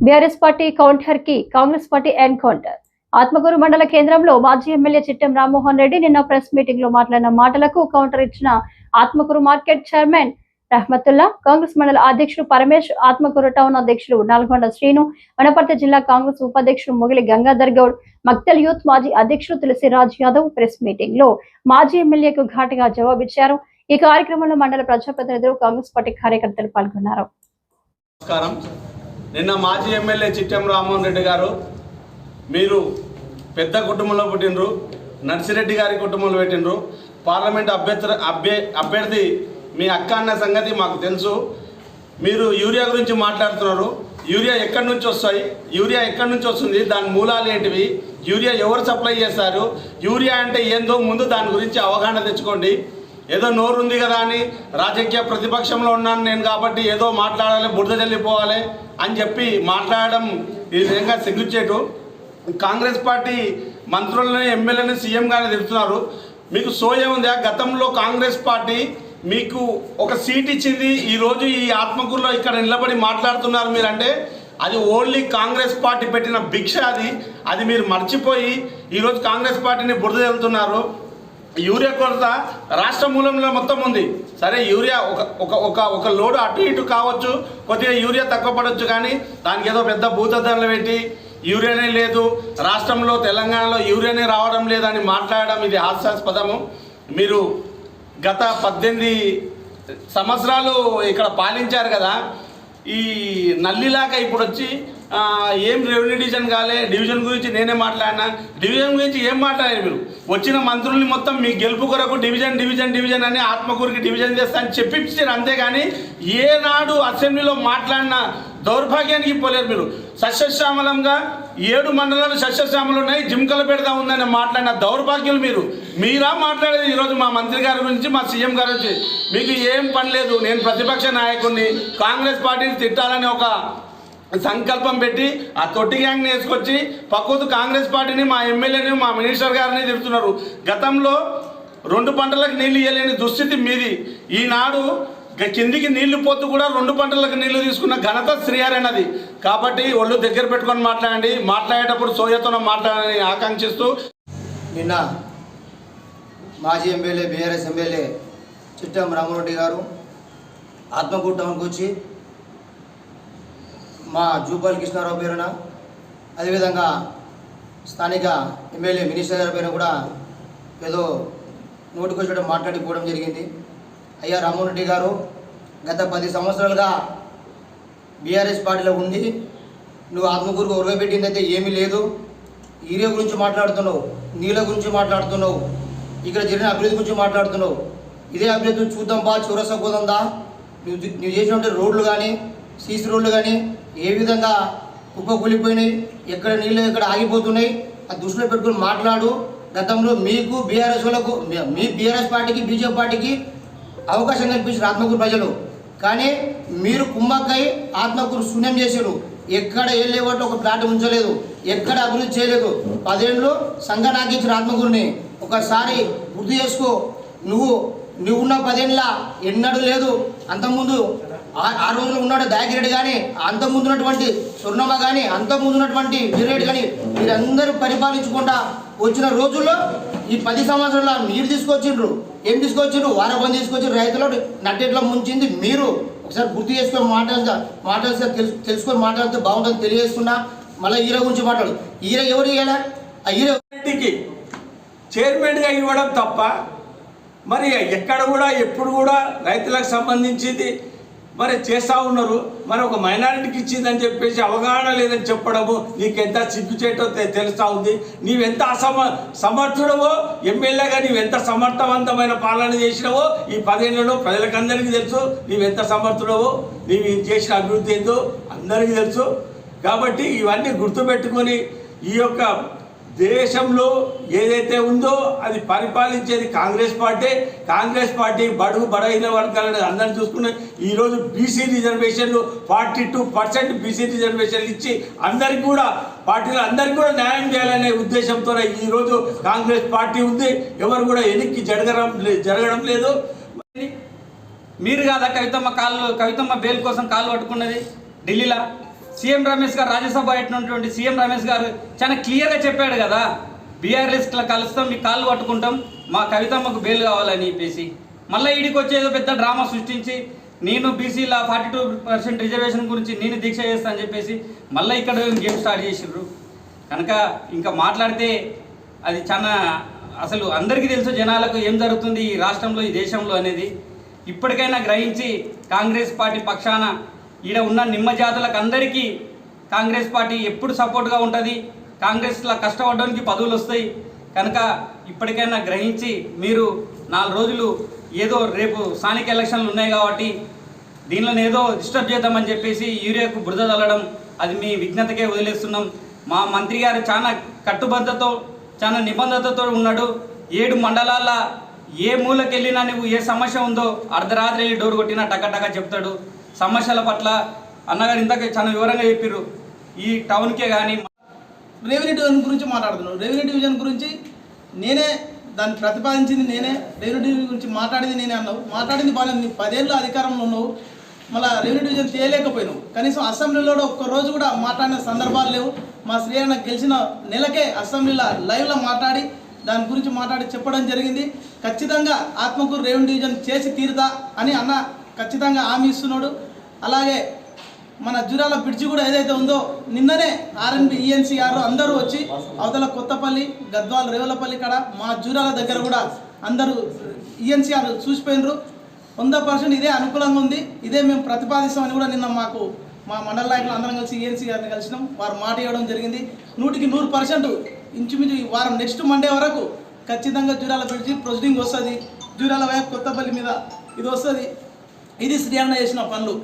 BRS party counter కి Congress party encounter. Atmakur మండల కేంద్రంలో మాజీ ఎమ్మెల్యే చిట్టెం రామ్మోహన్ రెడ్డి నిన్న ప్రెస్ మీటింగ్ లో మాట్లాడిన మాటలకు కౌంటర్ ఇచ్చిన ఆత్మకూరు మార్కెట్ చైర్మన్ రహమతుల్లా, కాంగ్రెస్ మండల అధ్యక్షుడు పరమేష్, ఆత్మకూరు టౌన్ అధ్యక్షుడు నల్గొండ శ్రీను, వనపర్తి జిల్లా కాంగ్రెస్ ఉపాధ్యక్షుడు మొగిలి గంగాధర్ గౌడ్, మక్తల్ యూత్ మాజీ అధ్యక్షుడు తులసిరాజ్ యాదవ్ ప్రెస్ మీటింగ్ లో మాజీ ఎమ్మెల్యేకు ఘాటుగా జవాబిచ్చారు. ఈ కార్యక్రమంలో మండల ప్రజాప్రతినిధులు, కాంగ్రెస్ పార్టీ కార్యకర్తలు పాల్గొన్నారు. నిన్న మాజీ ఎమ్మెల్యే చిట్టెం రామ్మోహన్ రెడ్డి గారు, మీరు పెద్ద కుటుంబంలో పుట్టినరు, నర్సిరెడ్డి గారి కుటుంబంలో పెట్టినరు, పార్లమెంట్ అభ్యర్థి మీ అక్క అన్న సంగతి మాకు తెలుసు. మీరు యూరియా గురించి మాట్లాడుతున్నారు. యూరియా ఎక్కడి నుంచి వస్తాయి, యూరియా ఎక్కడి నుంచి వస్తుంది, దాని మూలాలు ఏంటివి, యూరియా ఎవరు సప్లై చేస్తారు, యూరియా అంటే ఏందో ముందు దాని గురించి అవగాహన తెచ్చుకోండి. ఏదో నోరు ఉంది కదా అని రాజకీయ ప్రతిపక్షంలో ఉన్నాను నేను కాబట్టి ఏదో మాట్లాడాలి, బురద చల్లిపోవాలి అని చెప్పి మాట్లాడడం ఈ విధంగా సిగ్గుచేటు. కాంగ్రెస్ పార్టీ మంత్రులని, ఎమ్మెల్యేని, సీఎం గారిని తిడుతున్నారు. మీకు సోయ ఉందా? గతంలో కాంగ్రెస్ పార్టీ మీకు ఒక సీట్ ఇచ్చింది, ఈరోజు ఈ ఆత్మకూరులో ఇక్కడ నిలబడి మాట్లాడుతున్నారు మీరంటే అది ఓన్లీ కాంగ్రెస్ పార్టీ పెట్టిన భిక్ష. అది మీరు మర్చిపోయి ఈరోజు కాంగ్రెస్ పార్టీని బురద చల్లుతున్నారు. యూరియా కొరత రాష్ట్ర మూలంలో మొత్తం ఉంది. సరే, యూరియా ఒక లోడు అటు ఇటు కావచ్చు, కొద్దిగా యూరియా తక్కువ పడవచ్చు, కానీ దానికి ఏదో పెద్ద భూతద్దనలు పెట్టి యూరియానే లేదు, రాష్ట్రంలో తెలంగాణలో యూరియానే రావడం లేదని మాట్లాడడం ఇది హాస్యాస్పదము. మీరు గత 18 సంవత్సరాలు ఇక్కడ పాలించారు కదా, ఈ నల్లిలాగా ఇప్పుడు వచ్చి ఏం రెవెన్యూ డివిజన్ కాలే, డివిజన్ గురించి నేనే మాట్లాడినా, డివిజన్ గురించి ఏం మాట్లాడారు మీరు? వచ్చిన మంత్రుల్ని మొత్తం మీ గెలుపు కొరకు డివిజన్ డివిజన్ డివిజన్ అని ఆత్మకూరుకి డివిజన్ చేస్తా అని చెప్పించారు, అంతేగాని ఏనాడు అసెంబ్లీలో మాట్లాడిన దౌర్భాగ్యానికి పోలేరు. మీరు సస్యశ్యామలంగా 7 మండలాలు సస్యశ్యామలు ఉన్నాయి, జింకలు పెడతా ఉందని మాట్లాడిన దౌర్భాగ్యులు మీరా మాట్లాడేది. ఈరోజు మా మంత్రి గారి గురించి, మా సీఎం గారి గురించి మీకు ఏం పని లేదు. నేను ప్రతిపక్ష నాయకుడిని, కాంగ్రెస్ పార్టీని తిట్టాలని ఒక సంకల్పం పెట్టి ఆ తొట్టి గ్యాంగ్ని వేసుకొచ్చి పక్కకు కాంగ్రెస్ పార్టీని, మా ఎమ్మెల్యేని, మా మినిస్టర్ గారిని తిడుతున్నారు. గతంలో 2 పంటలకు నీళ్ళు ఇవ్వలేని దుస్థితి మీది. ఈనాడు కిందికి నీళ్లు పోతూ కూడా 2 పంటలకు నీళ్లు తీసుకున్న ఘనత శ్రీహరినది. కాబట్టి ఒళ్ళు దగ్గర పెట్టుకొని మాట్లాడండి, మాట్లాడేటప్పుడు సోయతోనే మాట్లాడాలని ఆకాంక్షిస్తూ నిన్న మాజీ MLA, BRS MLA Chittem Rammohan Reddy గారు ఆత్మకూరు టౌన్కి వచ్చి మా జూపల్లి కృష్ణారావు పేరున, అదేవిధంగా స్థానిక ఎమ్మెల్యే మినిస్టర్ గారి పేరున కూడా ఏదో నోటికొచ్చడం మాట్లాడిపోవడం జరిగింది. అయ్యా రామ్మోహన్ రెడ్డి గారు, గత 10 సంవత్సరాలుగా బీఆర్ఎస్ పార్టీలో ఉండి నువ్వు ఆత్మకూరుకు ఉరగబెట్టింది అయితే ఏమీ లేదు. యూరియా గురించి మాట్లాడుతున్నావు, నీళ్ళ గురించి మాట్లాడుతున్నావు, ఇక్కడ జరిగిన అభివృద్ధి గురించి మాట్లాడుతున్నావు. ఇదే అభివృద్ధి చూద్దాం బా, చౌరస్తా పోదాందా? నువ్వు చేసినటువంటి రోడ్లు కానీ, సీసీ రోడ్లు కానీ ఏ విధంగా కుప్పకూలిపోయినాయి, ఎక్కడ నీళ్ళు ఎక్కడ ఆగిపోతున్నాయి, అది దృష్టిలో పెట్టుకుని మాట్లాడు. గతంలో మీకు బీఆర్ఎస్ వాళ్ళకు, మీ బీఆర్ఎస్ పార్టీకి, బీజేపీ పార్టీకి అవకాశం కల్పించారు ఆత్మకూరు ప్రజలు, కానీ మీరు కుమ్మక్కై ఆత్మకూరు శూన్యం చేశారు. ఎక్కడ ఏ లేవట్లో ఒక ప్లాట్ ఉంచలేదు, ఎక్కడ అభివృద్ధి చేయలేదు. 10 ఏళ్ళు సంఘ నాకించిన ఆత్మకూరుని ఒకసారి గుర్తు చేసుకో. నువ్వున్న 10 ఏళ్ళ ఎన్నడూ లేదు. అంతకుముందు ఆ రోజుల్లో ఉన్నాడు దయాగిరెడ్డి కానీ, అంతకుముందు ఉన్నటువంటి స్వర్ణమ్మ కానీ, అంతకుముందు ఉన్నటువంటి వీరెడ్డి కానీ, మీరందరూ పరిపాలించకుండా వచ్చిన రోజుల్లో ఈ 10 సంవత్సరాల మీరు తీసుకొచ్చిండ్రు. ఏం తీసుకొచ్చిండ్రు? వారబంది తీసుకొచ్చి రైతులు నట్టెట్లా ముంచింది మీరు. ఒకసారి గుర్తు చేసుకొని మాట్లాడితే తెలుసుకొని మాట్లాడితే బాగుంటుంది తెలియజేస్తున్నా. మళ్ళీ ఈర గురించి మాట్లాడు. ఈర ఎవరు ఇవ్వాలా? ఆ ఈరెడ్డికి చైర్మన్గా ఇవ్వడం తప్ప మరి ఎక్కడ కూడా ఎప్పుడు కూడా రైతులకు సంబంధించింది మరి చేస్తూ ఉన్నారు. మరి ఒక మైనారిటీకి ఇచ్చిందని చెప్పేసి అవగాహన లేదని చెప్పడము నీకెంత సిగ్గుచేటో తెలుస్తూ ఉంది. నీవెంత సమర్థుడవో, ఎమ్మెల్యేగా నీవెంత సమర్థవంతమైన పాలన చేసినావో ఈ 10 ఏళ్లలో ప్రజలకందరికీ తెలుసు. నీవెంత సమర్థుడవో, నీవు చేసిన అభివృద్ధి ఏందో అందరికీ తెలుసు. కాబట్టి ఇవన్నీ గుర్తుపెట్టుకొని ఈ యొక్క దేశంలో ఏదైతే ఉందో అది పరిపాలించేది కాంగ్రెస్ పార్టీ బడుగు బలహీన వర్గాలను అందరిని చూసుకుని ఈరోజు బీసీ రిజర్వేషన్లు 42% బీసీ రిజర్వేషన్లు ఇచ్చి అందరికీ కూడా పార్టీలు అందరికీ కూడా న్యాయం చేయాలనే ఉద్దేశంతో ఈరోజు కాంగ్రెస్ పార్టీ ఉంది. ఎవరు కూడా వెనక్కి జరగడం లేదు. మీరు కాదా కవితమ్మ బెయిల్ కోసం కాళ్ళు పట్టుకున్నది ఢిల్లీలో? సీఎం రమేష్ గారు రాజ్యసభ ఉన్నటువంటి సీఎం రమేష్ గారు చాలా క్లియర్గా చెప్పాడు కదా, బీఆర్ఎస్ కలుస్తాం, మీ కాళ్ళు పట్టుకుంటాం, మా కవితమ్మకు బెయిల్ కావాలని చెప్పేసి. మళ్ళీ ఈడికి వచ్చేదో పెద్ద డ్రామా సృష్టించి నేను బీసీల 42% రిజర్వేషన్ గురించి నేను దీక్ష చేస్తా అని చెప్పేసి మళ్ళీ ఇక్కడ గేమ్ స్టార్ట్ చేసిర్రు. కనుక ఇంకా మాట్లాడితే అది చాలా అసలు అందరికీ తెలుసు జనాలకు ఏం జరుగుతుంది ఈ రాష్ట్రంలో ఈ దేశంలో అనేది. ఇప్పటికైనా గ్రహించి కాంగ్రెస్ పార్టీ పక్షాన ఈడ ఉన్న నిమ్మ జాతులకు అందరికీ కాంగ్రెస్ పార్టీ ఎప్పుడు సపోర్ట్గా ఉంటుంది. కాంగ్రెస్లో కష్టపడడానికి పదవులు వస్తాయి. కనుక ఇప్పటికైనా గ్రహించి మీరు 4 రోజులు ఏదో రేపు స్థానిక ఎలక్షన్లు ఉన్నాయి కాబట్టి దీనిలో ఏదో డిస్టర్బ్ చేద్దామని చెప్పేసి యూరియాకు బురద చల్లడం అది మీ విజ్ఞతకే వదిలేస్తున్నాం. మా మంత్రి గారు చాలా కట్టుబద్ధతో చాలా నిబంధనతో ఉన్నాడు. 7 మండలాల ఏ మూలకెళ్ళినా నువ్వు ఏ సమస్య ఉందో అర్ధరాత్రి వెళ్ళి డోర్ కొట్టినా టకటక చెప్తాడు. సమస్యల పట్ల అన్నగారు ఇంతకే చాలా వివరంగా చెప్పారు. ఈ టౌన్కే కానీ రెవెన్యూ డివిజన్ గురించి మాట్లాడుతున్నాను. రెవెన్యూ డివిజన్ గురించి నేనే దాన్ని ప్రతిపాదించింది నేనే, రెవెన్యూ డివిజన్ గురించి మాట్లాడింది నేనే అన్నావు. మాట్లాడింది బాగా, నీ 10 ఏళ్ళు అధికారంలో ఉన్నావు, మళ్ళీ రెవెన్యూ డివిజన్ చేయలేకపోయినావు. కనీసం అసెంబ్లీలో ఒక్కరోజు కూడా మాట్లాడిన సందర్భాలు లేవు. మా శ్రీ అన్న గెలిచిన నెలకే అసెంబ్లీలో లైవ్లో మాట్లాడి దాని గురించి మాట్లాడి చెప్పడం జరిగింది. ఖచ్చితంగా ఆత్మకూరు రెవెన్యూ డివిజన్ చేసి తీరుతా అని అన్న ఖచ్చితంగా హామీ ఇస్తున్నాడు. అలాగే మన జూరాల బ్రిడ్జి కూడా ఏదైతే ఉందో నిన్ననే ఆర్ఎన్బి ఈఎన్సీఆర్ అందరూ వచ్చి అవతల కొత్తపల్లి గద్వాల రేవులపల్లి కాడ మా జూరాల దగ్గర కూడా అందరూ ఈఎన్సీఆర్ చూసిపోయినరు. 100% ఇదే అనుకూలంగా ఉంది, ఇదే మేము ప్రతిపాదిస్తామని కూడా నిన్న మాకు మా మండల నాయకులు అందరం కలిసి ఈఎన్సీ గారిని కలిసినాం. వారు మాట ఇవ్వడం జరిగింది. 100% ఇంచుమించు ఈ వారం నెక్స్ట్ మండే వరకు ఖచ్చితంగా జూరాల బ్రిడ్జి ప్రొసీడింగ్ వస్తుంది. జూరాల వైపు కొత్తపల్లి మీద ఇది వస్తుంది. ఇది శ్రీ అన్న చేసిన పనులు.